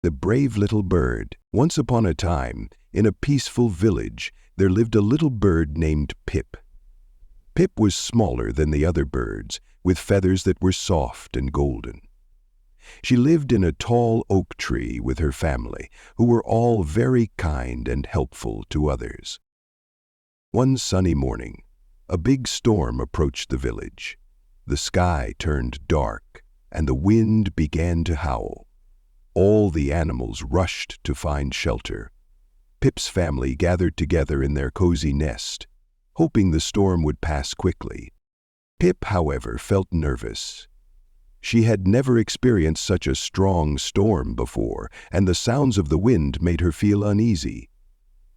The brave little bird. Once upon a time, in a peaceful village, there lived a little bird named Pip. Pip was smaller than the other birds, with feathers that were soft and golden. She lived in a tall oak tree with her family, who were all very kind and helpful to others. One sunny morning, a big storm approached the village. The sky turned dark, and the wind began to howl. All the animals rushed to find shelter. Pip's family gathered together in their cozy nest, hoping the storm would pass quickly. Pip, however, felt nervous. She had never experienced such a strong storm before, and the sounds of the wind made her feel uneasy.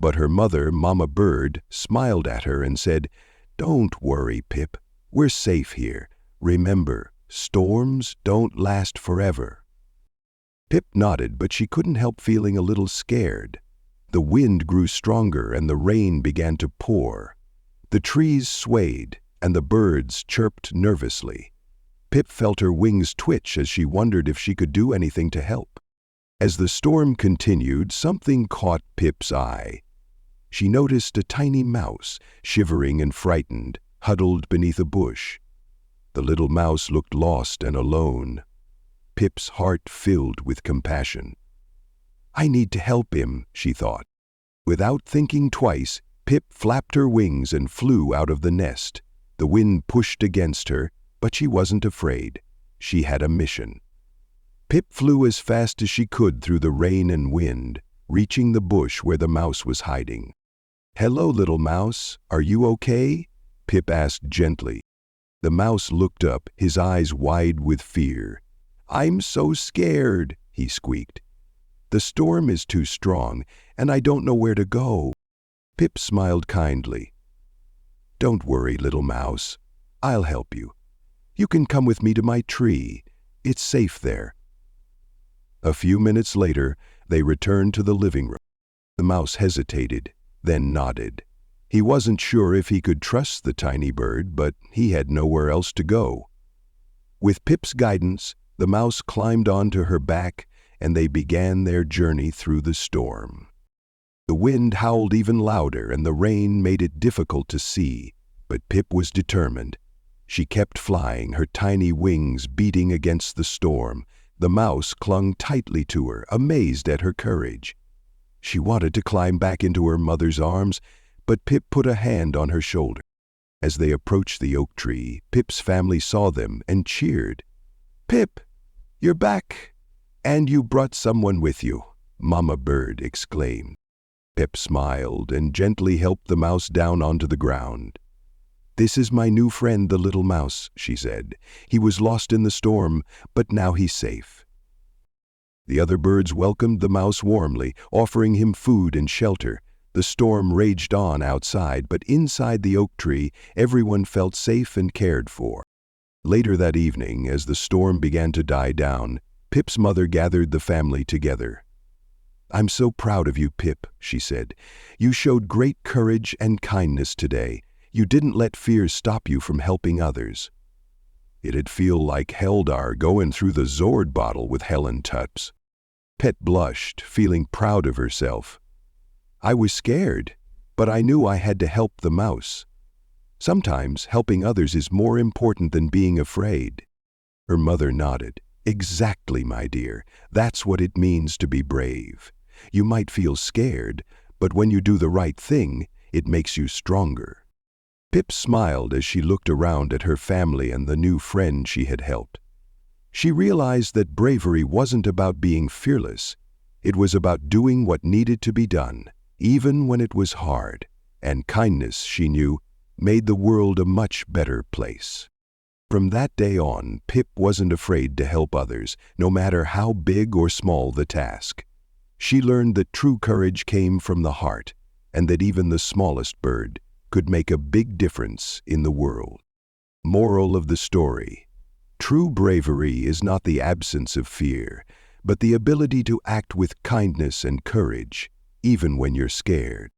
But her mother, Mama Bird, smiled at her and said, "Don't worry, Pip. We're safe here. Remember, storms don't last forever." Pip nodded, but she couldn't help feeling a little scared. The wind grew stronger and the rain began to pour. The trees swayed and the birds chirped nervously. Pip felt her wings twitch as she wondered if she could do anything to help. As the storm continued, something caught Pip's eye. She noticed a tiny mouse, shivering and frightened, huddled beneath a bush. The little mouse looked lost and alone. Pip's heart filled with compassion. "I need to help him," she thought. Without thinking twice, Pip flapped her wings and flew out of the nest. The wind pushed against her, but she wasn't afraid. She had a mission. Pip flew as fast as she could through the rain and wind, reaching the bush where the mouse was hiding. "Hello, little mouse. Are you okay?" Pip asked gently. The mouse looked up, his eyes wide with fear. "I'm so scared," he squeaked. "The storm is too strong, and I don't know where to go." Pip smiled kindly. "Don't worry, little mouse. I'll help you. You can come with me to my tree. It's safe there." A few minutes later, they returned to the living room. The mouse hesitated, then nodded. He wasn't sure if he could trust the tiny bird, but he had nowhere else to go. With Pip's guidance, the mouse climbed onto her back, and they began their journey through the storm. The wind howled even louder, and the rain made it difficult to see, but Pip was determined. She kept flying, her tiny wings beating against the storm. The mouse clung tightly to her, amazed at her courage. She wanted to climb back into her mother's arms, but Pip put a hand on her shoulder. As they approached the oak tree, Pip's family saw them and cheered. "Pip, you're back, and you brought someone with you," Mama Bird exclaimed. Pip smiled and gently helped the mouse down onto the ground. "This is my new friend, the little mouse," she said. "He was lost in the storm, but now he's safe." The other birds welcomed the mouse warmly, offering him food and shelter. The storm raged on outside, but inside the oak tree, everyone felt safe and cared for. Later that evening, as the storm began to die down, Pip's mother gathered the family together. "I'm so proud of you, Pip," she said. "You showed great courage and kindness today. You didn't let fear stop you from helping others." It'd feel like Heldar going through the Zord bottle with Helen Tups. Pip blushed, feeling proud of herself. "I was scared, but I knew I had to help the mouse. Sometimes helping others is more important than being afraid." Her mother nodded. "Exactly, my dear. That's what it means to be brave. You might feel scared, but when you do the right thing, it makes you stronger." Pip smiled as she looked around at her family and the new friend she had helped. She realized that bravery wasn't about being fearless. It was about doing what needed to be done, even when it was hard. And kindness, she knew, made the world a much better place. From that day on, Pip wasn't afraid to help others, no matter how big or small the task. She learned that true courage came from the heart, and that even the smallest bird could make a big difference in the world. Moral of the story: true bravery is not the absence of fear, but the ability to act with kindness and courage, even when you're scared.